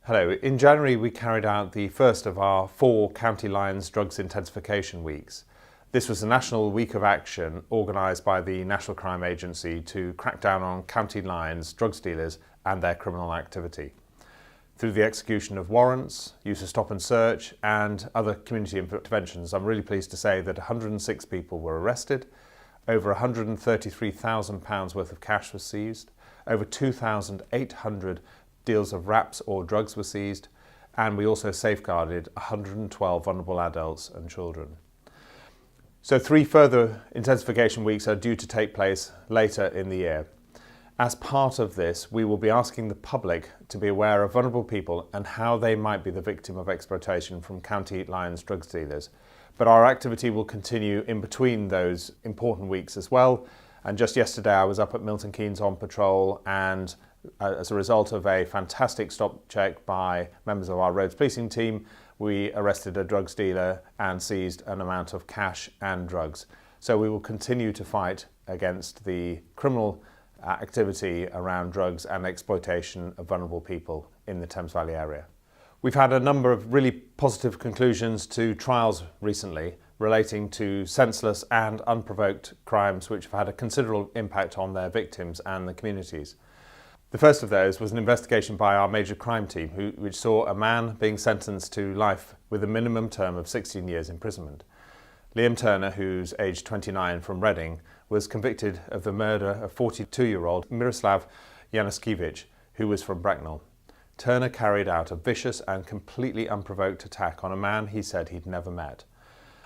Hello. In January we carried out the first of our 4 County Lines Drugs Intensification Weeks. This was a national week of action organised by the National Crime Agency to crack down on county lines drugs dealers and their criminal activity. Through the execution of warrants, use of stop and search and other community interventions, I'm really pleased to say that 106 people were arrested, over £133,000 worth of cash was seized, over 2,800 deals of wraps or drugs were seized, and we also safeguarded 112 vulnerable adults and children. So 3 further intensification weeks are due to take place later in the year. As part of this, we will be asking the public to be aware of vulnerable people and how they might be the victim of exploitation from county lines drugs dealers. But our activity will continue in between those important weeks as well. And just yesterday I was up at Milton Keynes on patrol, and as a result of a fantastic stop check by members of our roads policing team, we arrested a drugs dealer and seized an amount of cash and drugs. So we will continue to fight against the criminal activity around drugs and exploitation of vulnerable people in the Thames Valley area. We've had a number of really positive conclusions to trials recently relating to senseless and unprovoked crimes which have had a considerable impact on their victims and the communities. The first of those was an investigation by our major crime team which saw a man being sentenced to life with a minimum term of 16 years imprisonment. Liam Turner, who's aged 29 from Reading, was convicted of the murder of 42-year-old Miroslav Januszkiewicz, who was from Bracknell. Turner carried out a vicious and completely unprovoked attack on a man he said he'd never met.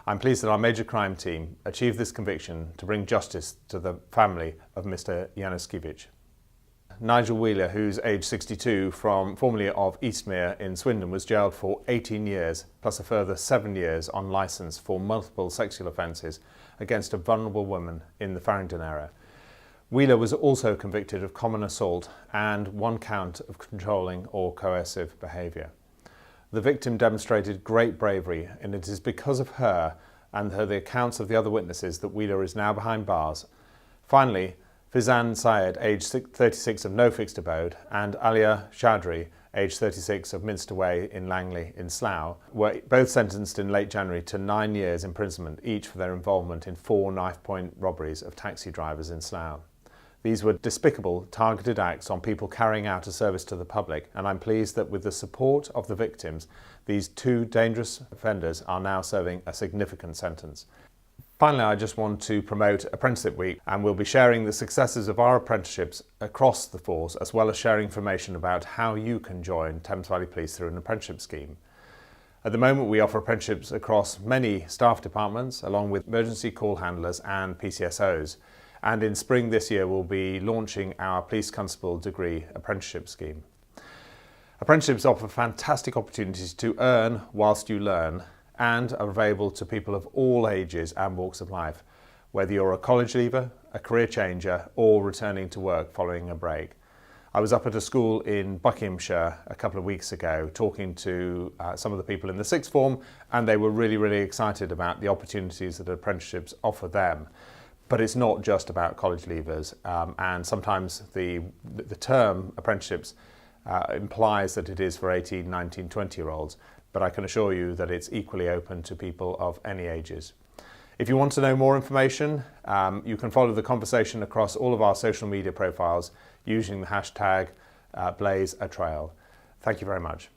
I'm pleased that our major crime team achieved this conviction to bring justice to the family of Mr. Januszkiewicz. Nigel Wheeler, who's aged 62, formerly of Eastmere in Swindon, was jailed for 18 years, plus a further 7 years on licence for multiple sexual offences against a vulnerable woman in the Farringdon area. Wheeler was also convicted of common assault and 1 count of controlling or coercive behaviour. The victim demonstrated great bravery, and it is because of her and the accounts of the other witnesses that Wheeler is now behind bars. Finally, Fizan Syed, aged 36 of no fixed abode, and Alia Chowdhury, aged 36 of Minster Way in Langley in Slough, were both sentenced in late January to 9 years imprisonment, each for their involvement in 4 knife-point robberies of taxi drivers in Slough. These were despicable, targeted acts on people carrying out a service to the public, and I'm pleased that with the support of the victims, these 2 dangerous offenders are now serving a significant sentence. Finally, I just want to promote Apprenticeship Week, and we'll be sharing the successes of our apprenticeships across the force, as well as sharing information about how you can join Thames Valley Police through an apprenticeship scheme. At the moment, we offer apprenticeships across many staff departments, along with emergency call handlers and PCSOs. And in spring this year, we'll be launching our Police Constable Degree Apprenticeship Scheme. Apprenticeships offer fantastic opportunities to earn whilst you learn, and are available to people of all ages and walks of life, whether you're a college leaver, a career changer, or returning to work following a break. I was up at a school in Buckinghamshire a couple of weeks ago talking to some of the people in the 6th form, and they were really excited about the opportunities that apprenticeships offer them. But it's not just about college leavers, and sometimes the term apprenticeships implies that it is for 18, 19, 20-year-olds. But I can assure you that it's equally open to people of any ages. If you want to know more information, you can follow the conversation across all of our social media profiles using the hashtag #BlazeATrail. Thank you very much.